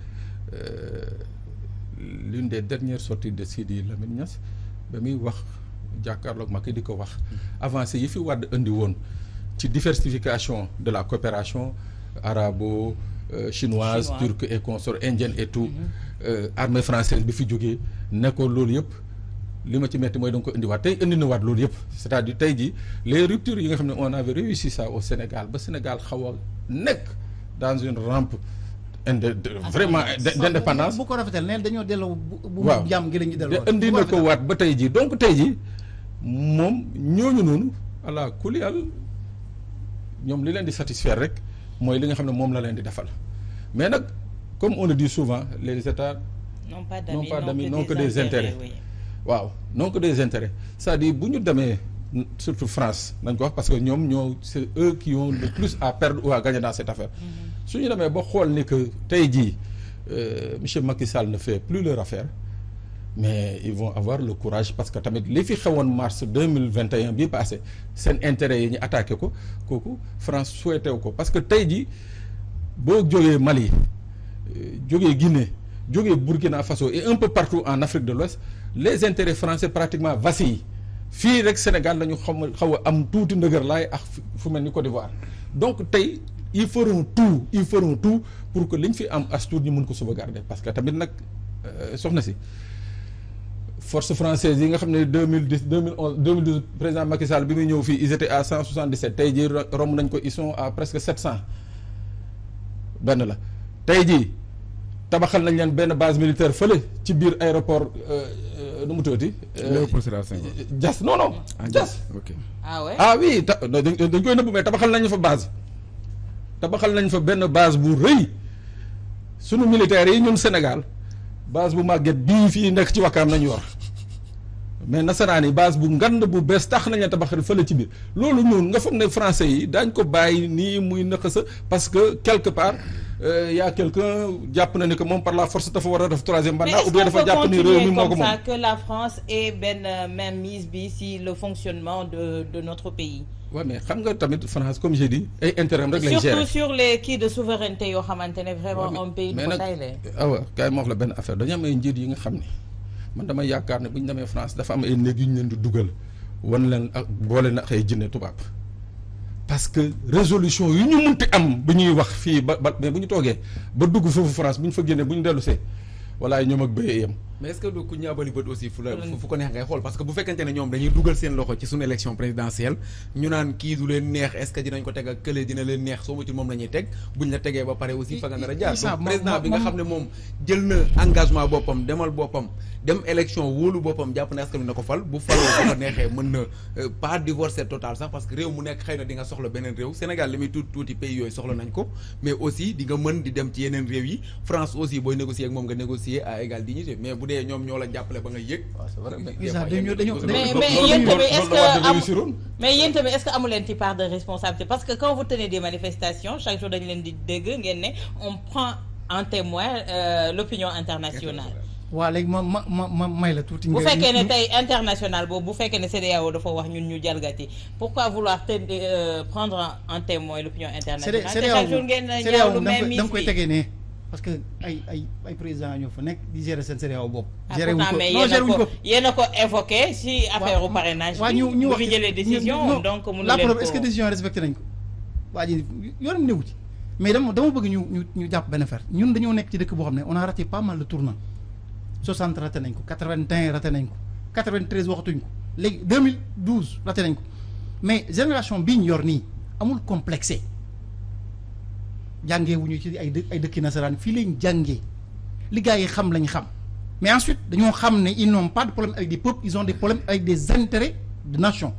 l'une des dernières sorties de Sidi Lamine Niass ba muy wax jàkkaarloog Macky di ko wax avancé yi fi Wade indi woon ci diversification de la coopération arabo chinoise turque et consorts indienne et tout armée française bi fi jógee ne ko loolu yëpp li ma ci metti mooy da nga ko indiwaat tey indi na waat loolu yëpp c'est-à-dire tey jii les ruptures yi nga xam ne on avait réussi ça au Sénégal ba Sénégal xaw a nekk dans une rampe vraiment d'indépendance. bu ko rafetal neen dañoo delloo bu waaw jàmm gi la ñu delloo indi na ko waat ba tey jii donc tey jii moom ñooñu noonu ala kuliyal ñoom li leen di satisfaire rek mooy li nga xam ne moom la leen di defal mais nag comme on le dit souvent les États non pas d'amis non que des intérêts. waaw donc des intérêts c'est-à-dire bu ñu demee surtout France nañ ko wax parce que ñoom ñoo c'est eux qui ont le plus à perdre ou à gagner dans cette affaire su ñu demee ba xool ni que tey jii monsieur Macky Sall ne fait plus leur affaire mais ils vont avoir le courage parce que tamit li fi xewoon mars 2021 bii passé seen intérêt yi ñu attaqué ko kooku France souhaité wu ko parce que tey jii boo jógee Mali jógee Guinée jógee Burkina Faso et un peu partout en Afrique de l'Ouest les intérêts français pratiquement vacillent fii rek Sénégal lañu xaw a am tuuti ndëgër laay ak fu mel ni Côte d'Ivoire donc tey ils feront tout pour que liñ fi am as tuut ñu mën ko sauvegarder parce que tamit nag soxna si force française yi nga xam ne 2012 président Macky Sall bi muy ñëw fii ils étaient à 177 tey jii romb nañ ko ils sont à presque 700 benn la tey jii tabaxal nañ leen benn base militaire fële ci biir aéroport nu mu tuddati. Léopold Sédar Senghor. Diass non Diass. ok ah ouais ah oui dañ koy nëbb mais tabaxal nañ fa base. tabaxal nañ fa benn base bu rëy sunu militaires yi ñun Sénégal base bu màgget bii fii nekk ci Wakam nañu yor mais nasaraan yi base bu ngand bu bees tax nañ la tabaxal fële ci biir loolu ñun nga foog ne français yi daañ ko bàyyi nii muy nëkk parce que quelque part. Y a quelqu'un jàpp na ni que moom par la force dafa war a def troisième mandat ou bien dafa jàpp ni réew mi moo ko moom mais est-ce qu'on peut continuer comme ça que la France ait benn mainmise bi si le fonctionnement de notre pays. waaw mais xam nga tamit France comme j'ai dit ay intérêt rek lay gérer surtout sur les kii de souveraineté yoo xamante ne vraiment un pays du ko tayle. awa kaay ma wax la benn affaire dañu am ay njiit yi nga xam ne man dama yaakaar ne bu ñu demee France dafa am ay néeg yu ñu leen di dugal wan leen ak boole na ay jinne tubaab. parce que résolution yu ñu munti am bu ñuy wax fii ba mais bu ñu toogee ba dugg foofu France bu ñu fa génnee bu ñu dellu see walaay ñoom ak béyee yem. mais est-ce que du ku ñaabali bët aussi fu ko neex ngay xool parce que bu fekkente ne ñoom dañuy dugal seen loxo ci suñu élection présidentielle ñu naan kii du leen neex est-ce que dinañ ko teg ak kële dina leen neex soo mutul moom la ñuy teg buñ la tegee ba pare aussi fa nga nar a jaar donc président bi nga xam ne moom jël na engagement boppam demal boppam dem élection wóolu boppam jàpp na askan wi na ko fal bu faloo bu ko neexee mën na pas divorcer total sax parce que réew mu nekk xëy na di nga soxla beneen réew Sénégal li muy tuuti pays yooyu soxla nañ ko mais aussi di nga mën di dem ci yeneen réew yi France aussi booy négocier ak moom nga négocier à égale dignité mais bu dee ñoom ñoo la jàppale ba nga yëg. waaw c'est vrai mais yéen tamit est-ce que amu leen ci part de responsabilité parce que quand vous tenez des manifestations chaque jour dañu leen di dégg ngeen ne on prend en témoin l'opinion internationale. waaw léegi ma may la tuuti. bu fekkee ne tey international boobu bu fekkee ne CEDEAO dafa wax ñun ñu jalgati pourquoi vouloir prendre en témoin l'opinion internationale. te chaque jour ngeen ñaawlu même mise da nga koy tegee ne parce que ay président ñoo fa nekk di gérer seen CEDEAO bopp. gérer wuñ ko non gérer wuñ ko yéen a ko évoqué si affaire u parrainage. waaw ñu wax bi jëlee décision donc mënu leen ko la preuve est-ce que décision respecté nañ ko waa ji yoonam newu ci mais dama bëgg ñu jàpp benn affaire ñun dañoo nekk ci dëkk boo xam ne on a raté pas mal de tournants 60 raté nañ ko 81 raté nañ ko 93 waxatuñ ko léegi 2012 raté nañ ko mais génération bii ñu yor nii amul complexé jàngee wuñu ci ay dëkki nasaraan fii lañ jàngee li gars yi xam lañ xam mais ensuite dañoo xam ne ils n'ont pas de problème avec des peuples ils ont des problèmes avec des intérêts de nation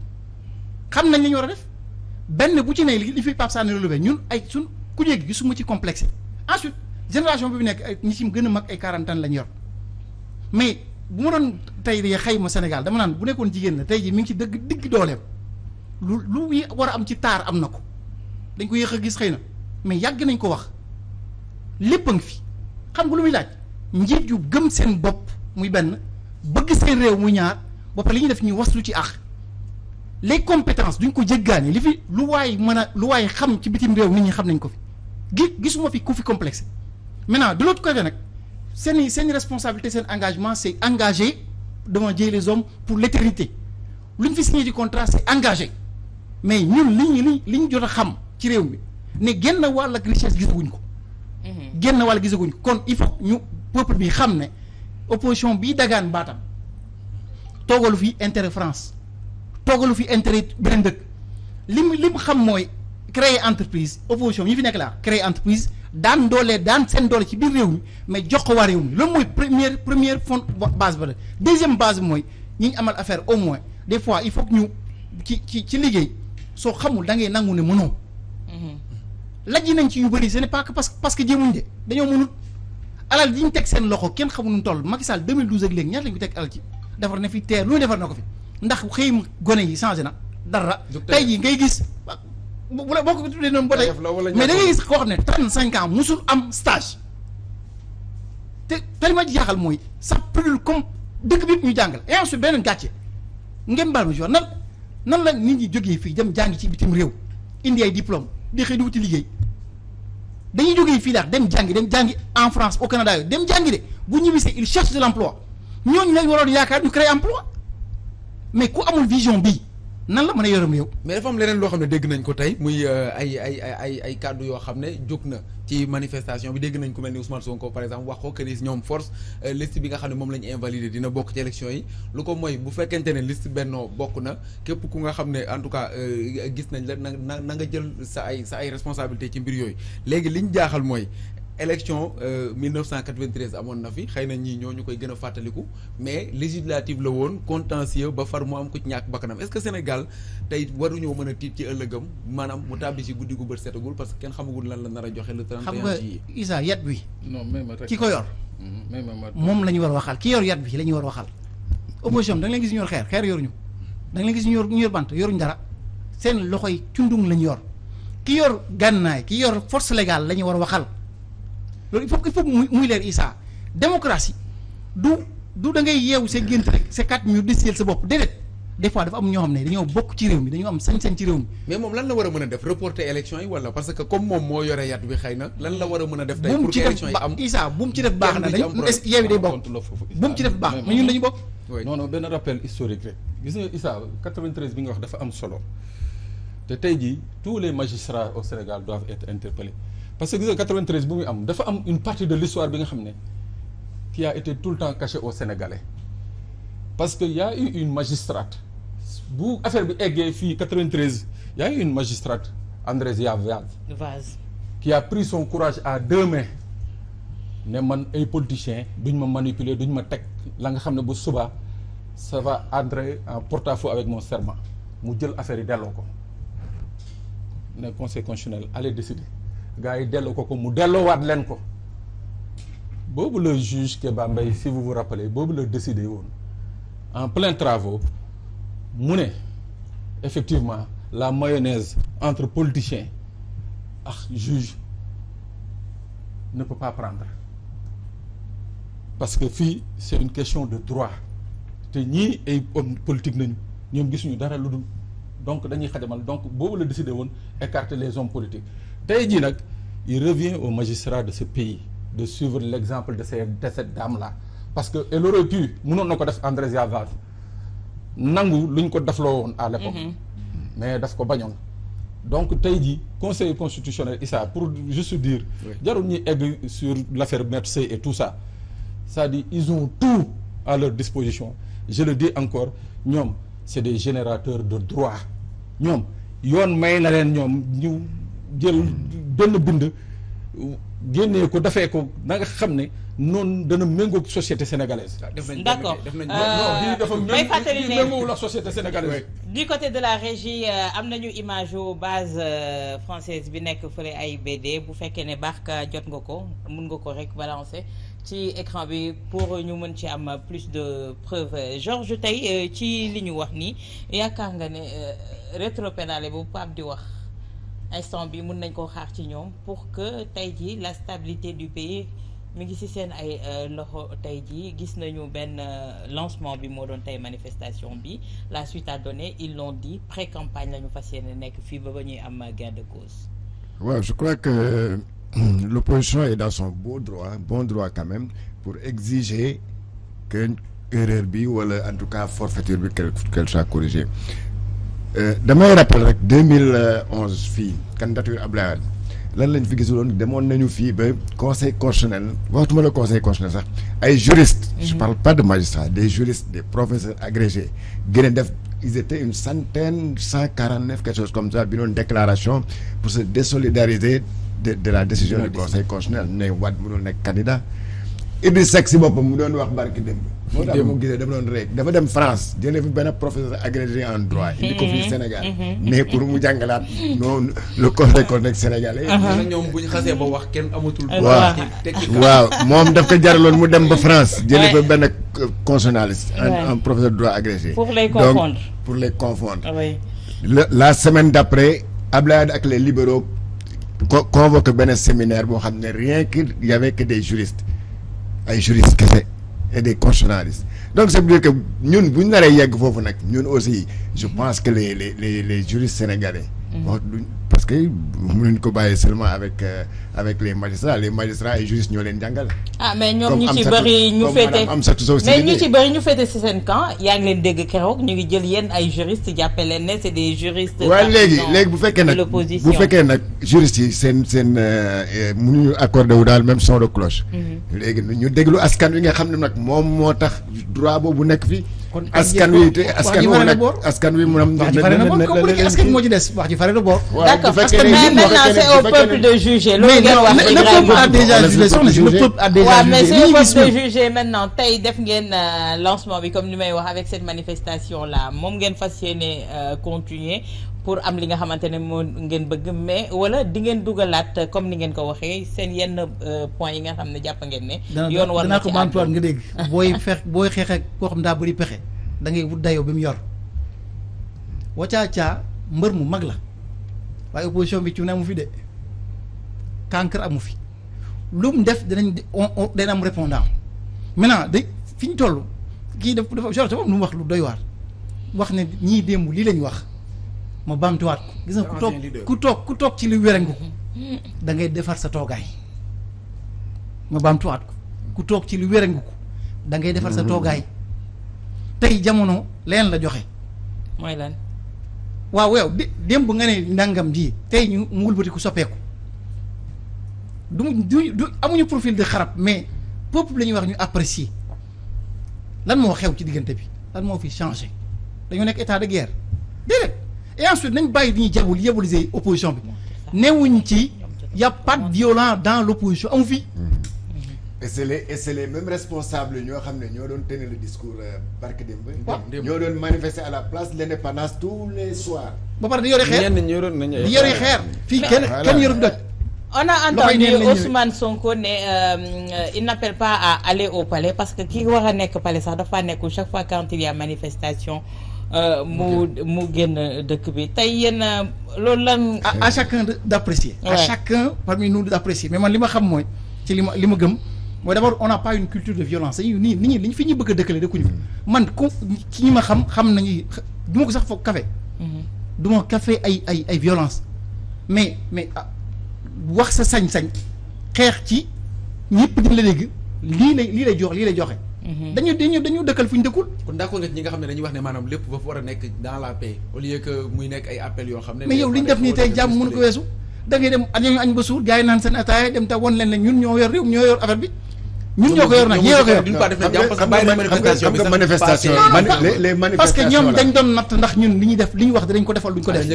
xam nañ la ñu war a def benn bu ci ne li fi Pape Sané relevé ñun ay suñ ku jéggi gisuma ci complexe ensuite génération bi nekk ay ñi ci gën a mag ay 40 ans lañ yor mais bu ma doon tey de xayma Sénégal dama naan bu nekkoon jigéen la tey ji mi ngi ci digg dooleem lu war a am ci taar am na ko dañ ko yéex a gis xëy na mais yàgg nañ ko wax lépp a ngi fi xam nga lu muy laaj njiit yu gëm seen bopp muy benn bëgg seen réew muy ñaar ba pare li ñuy def ñu waslu ci àq les compétences duñ ko jéggaani li fi lu waay xam ci bitim réew nit ñi xam nañ ko fi gisuma fi ku fi complexe maintenant de l'autre côté nag seen responsabilité seen engagement c'est engagé devant Dieu les hommes pour l'éternité lu ñu fi signé ci contrat c'est engagé mais ñun li ñu jot a xam ci réew mi ne genn wàll ak richesse gisaguñ ko genn wàll gisaguñ ko kon il faut ñu peuple bi xam ne opposition bii dagaan baatam toogalu fi intérêt France toogalu fi intérêt beneen dëkk li mu xam mooy créer entreprise opposition ñi fi nekk laa créer entreprise daan seen doole ci biir réew mi mais jox ko waa réew mi loolu mooy première fond base ba la deuxième base bi mooy ñi ñu amal affaire au moins des fois il faut que ñu ci liggéey soo xamul da ngay nangu ne mënoo lajji nañ ci yu bëri ce n'est pas que parce que jéemuñ de dañoo mënul alal ji ñu teg seen loxo kenn xamul nu mu toll Macky Sall 2012 ak léegi ñaata lañ ko teg alal ci defar na fi teer lu ñu defar na ko fi ndax xëy gone yi changé na dara tey jii ngay gis boo ko tuddee noonu ba tey mais da ngay gis koo xam ne 35 ans musul am stage te tellement ji jaaxal mooy ça brûle comme dëkk bi ñu jàngal et ensuite beneen gàcce ngeen baal ma jox nan la nit ñi jógee fii dem jàngi ci bitim réew indi ay diplôme di xëy di wuti liggéey dañuy jógee fii daal dem jàngi en France au Canada yooyu dem jàngi de bu ñibbisee il cherche de l'emploi ñooñu lañ waroon yaakaar ñu créer emploi mais ku amul vision bii nan la mën a yoram réew. mais dafa am leneen loo xam ne dégg nañ ko tey muy ay kàddu yoo xam ne jóg na ci manifestation bi dégg nañ ku mel ni Ousmane Sonko par exemple wax ko que ni ñoom force liste bi nga xam ne moom la ñu invalidé dina bokk ci élection yi lu ko mooy bu fekkente ne liste Benno bokk na képp ku nga xam ne en tout cas gis nañ la na nga jël sa ay responsabilité ci mbir yooyu léegi li ñu jaaxal mooy. élection 1993 amoon na fi xëy na ñii ñoo ñu koy gën a fàttaliku mais législative la woon contentieux ba far mu am ko ci ñàkk bakkanam est-ce que Sénégal tey waruñoo mën a tiit ci ëllëgam maanaam mu tàbbi si guddi gu bët setagul parce que kenn xamagul lan la nar a joxe le 31 juillet. xam nga Issa yat bi. non même rek ki ko yor. moom la ñu war a waxal ki yor yat bi la ñu war a waxal. opposition da nga leen gis ñu yor xeer yoruñu da nga leen gis ñu yor bant yoruñu dara seen loxoy cundung la ñu yor ki yor gànnaay ki yor force légale la ñu war a waxal. loolu il faut muy leer Issa démocratie du da ngay yeewu sa gént rek sa 4 minutes décider sa bopp déedéet des fois dafa am ñoo xam ne dañoo bokk ci réew mi dañoo am sañ-sañ ci réew mi. mais moom lan la war a mën a def reporter élection yi wala parce que comme moom moo yore yat bi xëy na lan la war a mën a def. tey pour que élection yi am Issa bu mu ci def baax na dañ yeewi day bokk bu mu ci def baax mais ñun dañu bokk. non benn rappel historique rek gis nga Issa 93 bi nga wax dafa am solo te tey jii tous les magistrats au Sénégal doivent être interpellés. parce que gis nga 93 bu muy am dafa am une partie de l'histoire bi nga xam ne qui a été tout le temps cachée aux Sénégalais parce que y a eu une magistrate bu affaire bi eggee fii 93 y a eu une magistrate Andrésia Vaz qui a pris son courage à 2 mains ne man ay politiciens duñ ma manipuler duñ ma teg la nga xam ne bu suba ça va entrer en porte-à-faux avec mon serment mu jël affaire yi delloo ko ne conseil constitutionnel allez décider gars yi delloo ko mu delloowaat leen ko boobu le juge Kéba Mbaye si vous vous rappelez boobu la décidé woon en plein travaux mu ne effectivement la mayonnaise entre politiciens ak juge ne peut pas prendre parce que fii c'est une question de droit te ñii ay hommes politique nañu ñoom gisuñu dara lu dul donc dañuy xajamal donc boobu la décidé woon écarter les hommes politiques tey jii nag il revient aux magistrats de ce pays de suivre l'exemple de cette dame là parce que elle aurait pu mënoon na ko def Andrésia Vaz nangu luñ ko defloo woon à l'époque mais daf ko bañoon donc tey jii conseil constitutionnel Issa pour juste dire jarul ñuy egg sur l'affaire Maître Sèye et tout ça c'est-à-dire ils ont tout à leur disposition je le dis encore ñoom c'est des générateurs de droit ñoom yoon may na leen ñoom ñu jël benn bind génnee ko dafee ko na nga xam ne noonu dana méngoog société sénégalaise. d'accord non dafa méngóog la société sénégalaise. du côté de la régie am nañu image yu base française bi nekk fële AIBD bu fekkee ne Barka jot nga ko mun nga ko rek balancer ci écran bi pour ñu mën ci am plus de preuves. Georges tey ci li ñu wax nii yaakaar nga ne rétropédalé bu Pape di wax instant bi mun nañ koo xaar ci ñoom pour que tey jii la stabilité du pays mi ngi ci seen ay loxo. tey jii gis nañu benn lancement bi moo doon tey manifestation bi la suite a donné ils l'ont dit pré-campagne la ñu fas yéene nekk fii ba ñuy am gain de cause. waaw je crois que l'opposition est dans son bon droit quand même pour exiger que erreur bi wala en tout cas forfaiture bi qu'elle soit corrigée. damay rappel rek 2011 fii candidature Abdoulaye Wade lan lañ fi gisuloon demoon nañu fii ba conseil constitutionnel waxtuma la conseil constitutionnel sax ay juristes. je parle pas de magistrats des juristes des professeurs agrégés gën a def ils étaient une centaine 149 quelque chose comme ça bi doon déclaration pour se désolidariser de la décision du conseil constitutionnel ne Wade mënul nekk candidat. Idriss Seck si boppam mu doon wax barki démb. moo tax mu gisee dafa doon rek dafa dem France jëlee fi benn professeur agrégé en droit. indi ko fii Sénégal. mais pour mu jàngalaat noonu le conseil constitutionnel sénégalais. ñoom bu ñu xasee ba wax kenn amatul. waaw moom daf ko jaraloon mu dem ba France jëlee fa benn constitutionnaliste. un professeur de droit agrégé. pour les confondre donc pour les confondre. oui. la semaine d'après Abdoulaye ak les libéraux convoqué benn séminaire boo xam ne rien que y avait que des juristes. ay juristes kese et des constitutionnalistes donc ça veut dire que ñun bu ñu naree yegg foofu nag ñun aussi je pense que les juristes sénégalais. parce que mënuñ ko bàyyi seulement avec les magistrats ay juristes ñoo leen jàngal. ah mais ñoom ñu ci bëri ñu féete mais ñu ci bëri ñu féete ci seen camp yaa ngi leen dégg keroog ñu ngi jël yéen ay juristes jàppe leen ne c'est des juristes. waaw léegi bu fekkee nag juristes yi seen mënuñu accordé wu daal même son de cloche. léegi ñu déglu askan wi nga xam ne nag moom moo tax droit boobu nekk fi. askan wi te askan wi mu am. wax ji fare na boor comme léegi askan moo ci des wax ji fare na boor. d'accord parce que maintenant c'est au peuple de juger. loolu ngeen wax le peuple a déjà jugé soxna si le peuple a déjà jugé. mais c'est au peuple de juger maintenant tey def ngeen lancement bi comme ni may wax avec cette manifestation là moom ngeen fas yéene continuer pour am li nga xamante ne moo ngeen bëgg mais wala di ngeen dugalaat comme ni ngeen ko waxee seen yenn points yi nga xam ne jàpp ngeen ne. yoon war na ci danaa ko nga dégg. booy xeex ak koo xam daa bëri pexe da ngay wut dayoo bi mu yor waccaacaa mbër mu mag la waaye opposition bi ci ne amu fi de cancre amu fi lu mu def dana am répondant maintenant fi ñu toll kii dafa Georges moom lu mu wax lu doy waar wax ne ñii démb lii lañ wax ma baamtuwaat ko gis nga ku toog ci li wérangu ko da ngay defar sa toogaay ma baamtuwaat ko ku toog ci li wérangu ko da ngay defar sa toogaay tey jamono leen la joxe. mooy lan. waaw démb nga ne ndàngam ji tey ñu mu wëlbati ku soppeeku du amuñu profil de xarab mais peuple la ñuy wax ñu apprécier lan moo xew ci diggante bi lan moo fi changé dañoo nekk état de guerre déedéet et ensuite nañ bàyyi di ñuy diaboliser opposition bi newuñ ci y a pas de violent dans l'opposition amu fi. et c'est les mêmes responsables ñoo xam ne ñoo doon tenir le discours barke démb. ñoo doon manifester à la place de l'indépendance tous les soirs. ba pare di yore xeer di yore xeer. fii kenn yorul doj. on a entendu Ousmane Sonko ne il n'appelle pas à aller au palais parce que ki war a nekk palais sax dafa nekkul chaque fois quand il y a manifestation mu génn dëkk bi tey yéen loolu lan. à chacun d'apprécier. à chacun parmi nous d'apprécier mais man li ma xam mooy ci li ma gëm. mooy d'abord on n'a pas une culture de violence dañuy nit ñi li fi ñu bëgg a dëkkale dëkkuñu man ku ci ñi ma xam nañu du ma ko sax foog café du ma café ay violence mais wax sa sañ-sañ xeex ci ñëpp di la dégg lii lay joxe dañu dëkkal fu ñu dëkkul. kon d'accord nga ci ñi nga xam ne dañuy wax ne maanaam lépp ba fa war a nekk dans la paix au lieu que muy nekk ay appels yoo xam ne. mais yow li ñu def nii tey jàmm mënu ko weesu da ngay dem añ ba suur gars yi naan seen ataaya dem ta won leen ne ñun ñoo yor réew ñoo yor affaire bi ñun ñoo ko yor nag ñoo ko yor. duñ ko def jàmm parce que bàyyi na manifestation bi sax manifestation les parce que manifestations ñoom là. dañ doon natt ndax ñun li ñuy def li ñu wax dinañ ko defal duñ ko def.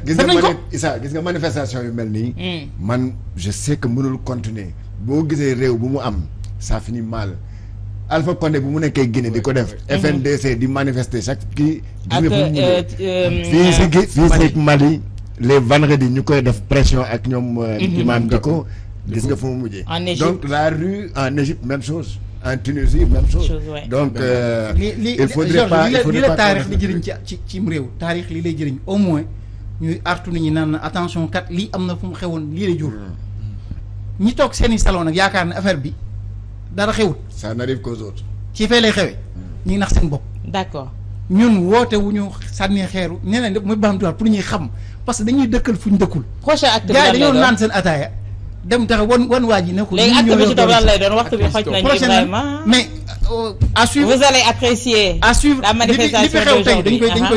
gis nga manifestation yu mel nii. man je sais que mënul continuer boo gisee réew bu mu am ça finit mal. Alpha Condé bu mu nekkee Guinée di ko def. FNDC di manifester chaque kii. ak fii si Mali les vendredis ñu koy def pression ak ñoom. Imam Dicko gis nga fu mu mujjee. donc la rue en Égypte même chose. en Tunisie même chose. donc il faudrait pas li la taarix li jëriñ ci réew. taarix li lay jëriñ au moins ñuy artu nit ñi naan attention kat lii am na fu mu xewoon lii lay jur. ñi toog seeni salon nag yaakaar ne affaire bi dara xewut. ça n'arrive qu'aux autres. ci fee lay xewee. ñu ngi nax seen bopp. d'accord ñun woote wu ñu sànni xeeru ñeneen ñëpp muy baamtuwaat pour ñuy xam parce que dañuy dëkkal fu ñu dëkkul. prochain acte bi gars yi dañoo naan seen ataaya dem tax wan waa ji ne ko. léegi acte bi ci topp lan lay doon waxtu bi xoj nañu Ibrahima mais à suivre. vous allez apprécier. à suivre la manifestation li fi xew tey dañ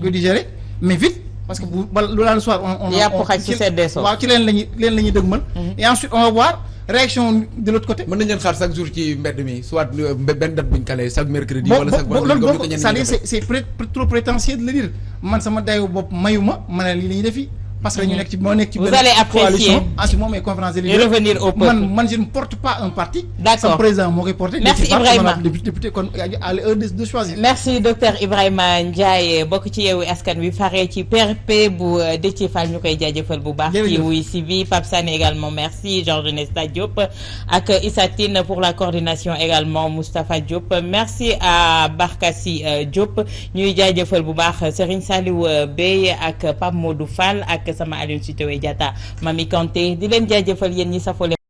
koy digérer mais vite. parce que bu lu la soir on yàpp xaj su seddee soo. waaw ci leen la ñuy dëgmal. et ensuite on va voir réaction de l'autre côté. mën nañu leen xaar chaque jour ci mbedd mi soit benn date buñ calé chaque mercredi. wala chaque vendredi loolu c'est-à-dire c'est trop prétentieux de le dire man sama dayu bopp mayuma ma ne lii la ñuy def fii parce que ñu nekk ci moo nekk ci. vous allez apprécier ensuite moom ay conférence de leaders revenir au peuple man je ne porte pas un parti. d'accord sama président moo koy porté. merci Ibrahima député kon à l'heure de choisir. merci docteur Ibrahima Ndiaye bokk ci Yewwi Askan Wi faree ci PRP bu Déthié Fall ñu koy jaajëfal bu baax. ci wuy si bi Pape Sané également merci Georges Nesta Diop ak Issa Tine pour la coordination également Moustapha Diop merci à Barkassi Diop ñuy jaajëfal bu baax Serigne Saliou Bey ak Pape Modou Fall ak sama Aliou Sitoé Diatta Mami Kanté di leen jaajëfal yéen ñi safoo